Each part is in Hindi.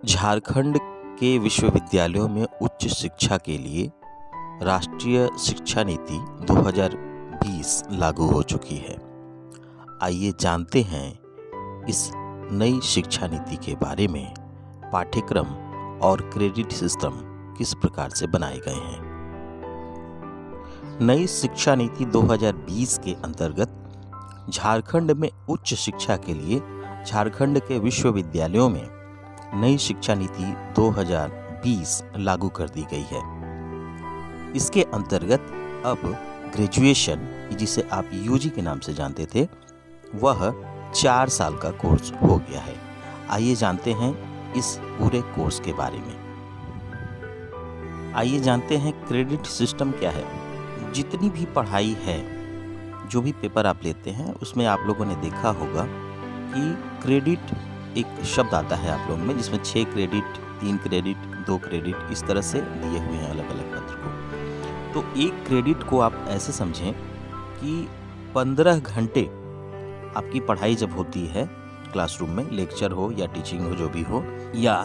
झारखंड के विश्वविद्यालयों में उच्च शिक्षा के लिए राष्ट्रीय शिक्षा नीति 2020 लागू हो चुकी है। आइए जानते हैं इस नई शिक्षा नीति के बारे में। पाठ्यक्रम और क्रेडिट सिस्टम किस प्रकार से बनाए गए हैं। नई शिक्षा नीति 2020 के अंतर्गत झारखंड में उच्च शिक्षा के लिए झारखंड के विश्वविद्यालयों में नई शिक्षा नीति 2020 लागू कर दी गई है। इसके अंतर्गत अब ग्रेजुएशन, जिसे आप यूजी के नाम से जानते थे, वह 4 साल का कोर्स हो गया है। आइए जानते हैं इस पूरे कोर्स के बारे में। आइए जानते हैं क्रेडिट सिस्टम क्या है। जितनी भी पढ़ाई है, जो भी पेपर आप लेते हैं, उसमें आप लोगों ने देखा होगा कि क्रेडिट एक शब्द आता है आप लोगों में, जिसमें 6 क्रेडिट, 3 क्रेडिट, 2 क्रेडिट इस तरह से दिए हुए हैं अलग अलग पत्र को। तो एक क्रेडिट को आप ऐसे समझें कि 15 घंटे आपकी पढ़ाई जब होती है क्लासरूम में, लेक्चर हो या टीचिंग हो, जो भी हो, या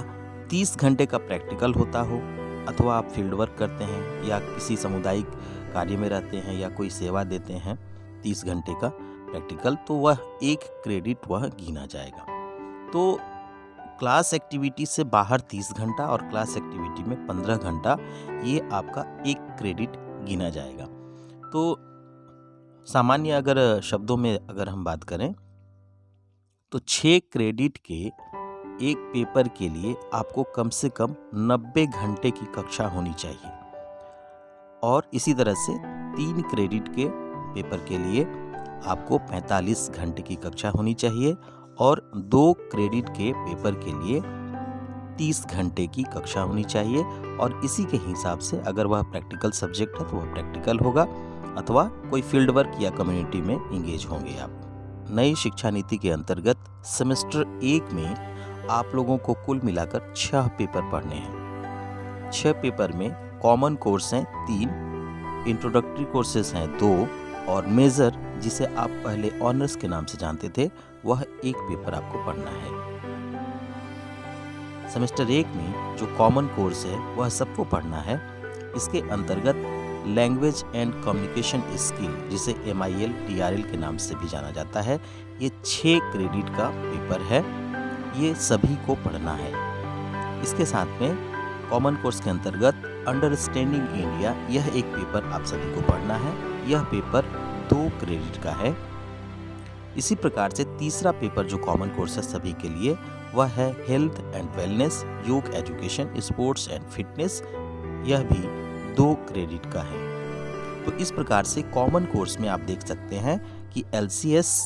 30 घंटे का प्रैक्टिकल होता हो, अथवा आप फील्ड वर्क करते हैं या किसी सामुदायिक कार्य में रहते हैं या कोई सेवा देते हैं, 30 घंटे का प्रैक्टिकल, तो वह एक क्रेडिट वह गिना जाएगा। तो क्लास एक्टिविटी से बाहर 30 घंटा और क्लास एक्टिविटी में 15 घंटा, ये आपका एक क्रेडिट गिना जाएगा। तो सामान्य अगर शब्दों में अगर हम बात करें तो 6 क्रेडिट के एक पेपर के लिए आपको कम से कम 90 घंटे की कक्षा होनी चाहिए, और इसी तरह से 3 क्रेडिट के पेपर के लिए आपको 45 घंटे की कक्षा होनी चाहिए, और 2 क्रेडिट के पेपर के लिए 30 घंटे की कक्षा होनी चाहिए। और इसी के हिसाब से अगर वह प्रैक्टिकल सब्जेक्ट है तो वह प्रैक्टिकल होगा, अथवा कोई फील्ड वर्क या कम्युनिटी में इंगेज होंगे आप। नई शिक्षा नीति के अंतर्गत सेमेस्टर 1 में आप लोगों को कुल मिलाकर 6 पेपर पढ़ने हैं। 6 पेपर में कॉमन कोर्स हैं 3, इंट्रोडक्टरी कोर्सेज हैं 2, और मेजर, जिसे आप पहले ऑनर्स के नाम से जानते थे, वह एक पेपर आपको पढ़ना है। सेमेस्टर 1 में जो कॉमन कोर्स है वह सबको पढ़ना है। इसके अंतर्गत लैंग्वेज एंड कम्युनिकेशन स्किल, जिसे MIL TRL के नाम से भी जाना जाता है, ये 6 क्रेडिट का पेपर है। ये सभी को पढ़ना है। इसके साथ में कॉमन कोर्स के अंतर्गत अंडरस्टैंडिंग इंडिया, यह एक पेपर आप सभी को पढ़ना है। यह पेपर 2 क्रेडिट का है। इसी प्रकार से तीसरा पेपर जो कॉमन कोर्स है सभी के लिए, वह है हेल्थ एंड वेलनेस, योग एजुकेशन, स्पोर्ट्स एंड फिटनेस। यह भी 2 क्रेडिट का है। तो इस प्रकार से कॉमन कोर्स में आप देख सकते हैं कि LCS,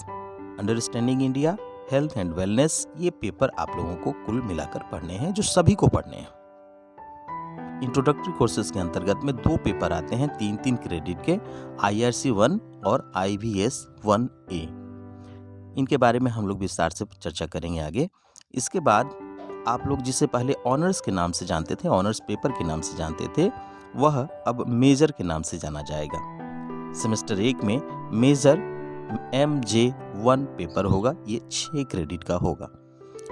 understanding India, health and wellness, ये पेपर आप लोगों को कुल मिलाकर पढ़ने हैं, जो सभी को पढ़ने हैं। इंट्रोडक्टरी कोर्सेज के अंतर्गत में 2 पेपर आते हैं 3-3 क्रेडिट के, IRC 1 और IVS 1A। इनके बारे में हम लोग विस्तार से चर्चा करेंगे आगे। इसके बाद आप लोग जिसे पहले ऑनर्स के नाम से जानते थे, ऑनर्स पेपर के नाम से जानते थे, वह अब मेजर के नाम से जाना जाएगा। सेमेस्टर 1 में मेजर MJ1 पेपर होगा, ये 6 क्रेडिट का होगा।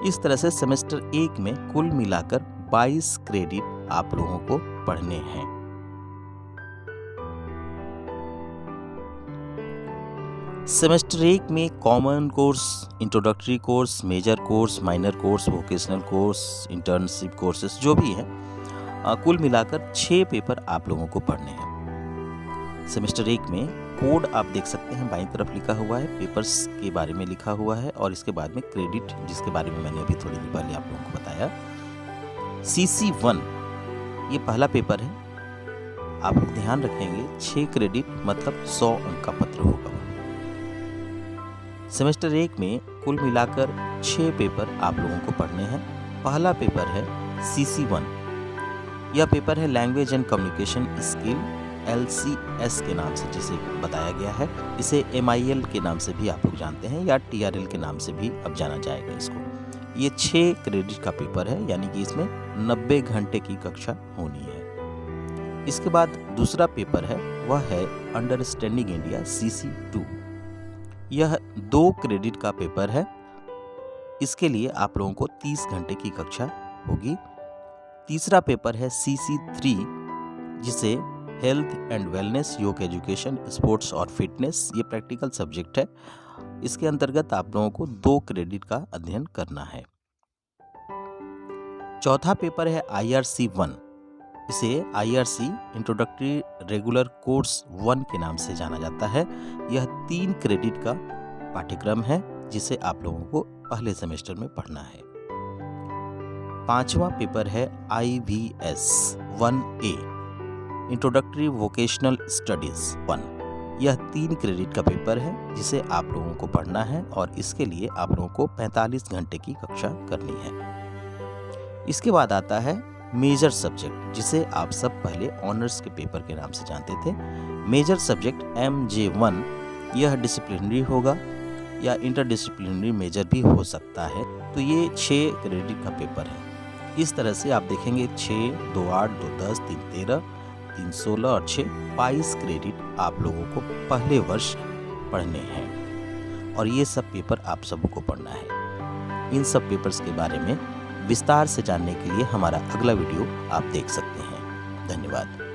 इस तरह से सेमेस्टर 1 में कुल मिलाकर 22 क्रेडिट आप लोगों को पढ़ने हैं। सेमेस्टर 1 में common course, introductory course, major course, minor course, vocational course, internship courses, जो भी हैं, कुल मिलाकर 6 पेपर आप लोगों को पढ़ने हैं। सेमेस्टर 1 में कोड आप देख सकते हैं, बाईं तरफ लिखा हुआ है, पेपर्स के बारे में लिखा हुआ है, और इसके बाद में क्रेडिट, जिसके बारे में मैंने अभी थोड़ी देर पहले आप लोगों को बताया। CC1 ये पहला पेपर है। आप लोग ध्यान रखेंगे, 6 क्रेडिट मतलब 100 अंक का पत्र होगा। सेमेस्टर 1 में कुल मिलाकर 6 पेपर आप लोगों को पढ़ने हैं। पहला पेपर है CC1। यह पेपर है language and communication skill, LCS के नाम से जिसे बताया गया है। इसे MIL के नाम से भी आप लोग जानते हैं, या TRL के नाम से भी अब जाना जाएगा इसको। ये 6 क्रेडिट का पेपर है, यानी कि इसमें 90 घंटे की कक्षा होनी है। इसके बाद दूसरा पेपर है, वह है अंडरस्टैंडिंग इंडिया CC2। यह 2 क्रेडिट का पेपर है। इसके लिए आप लोगों को 30 घंटे की कक्षा होगी। तीसरा पेपर है CC3, जिसे हेल्थ एंड वेलनेस, योग एजुकेशन, स्पोर्ट्स और फिटनेस, ये प्रैक्टिकल सब्जेक्ट है। इसके अंतर्गत आप लोगों को 2 क्रेडिट का अध्ययन करना है। चौथा पेपर है IRC1। इसे IRC इंट्रोडक्टरी रेगुलर कोर्स 1 के नाम से जाना जाता है। यह 3 क्रेडिट का पाठ्यक्रम है जिसे आप लोगों को पहले सेमेस्टर में पढ़ना है। पांचवा पेपर है IVS 1A, introductory vocational studies 1। यह 3 क्रेडिट का पेपर है जिसे आप लोगों को पढ़ना है और इसके लिए आप लोगों को 45 घंटे की कक्षा करनी है। इसके बाद आता है मेजर सब्जेक्ट, जिसे आप सब पहले ऑनर्स के पेपर के नाम से जानते थे। मेजर सब्जेक्ट MJ1, यह डिसिप्लिनरी होगा या इंटरडिसिप्लिनरी मेजर भी हो सकता है। तो ये 6 क्रेडिट का पेपर है। इस तरह से आप देखेंगे 6, 2 8, 2 10, 3 13, 3 16 और 6 22 क्रेडिट आप लोगों को पहले वर्ष पढ़ने हैं और ये सब पेपर आप सबको पढ़ना है। इन सब पेपर्स के बारे में विस्तार से जानने के लिए हमारा अगला वीडियो आप देख सकते हैं। धन्यवाद।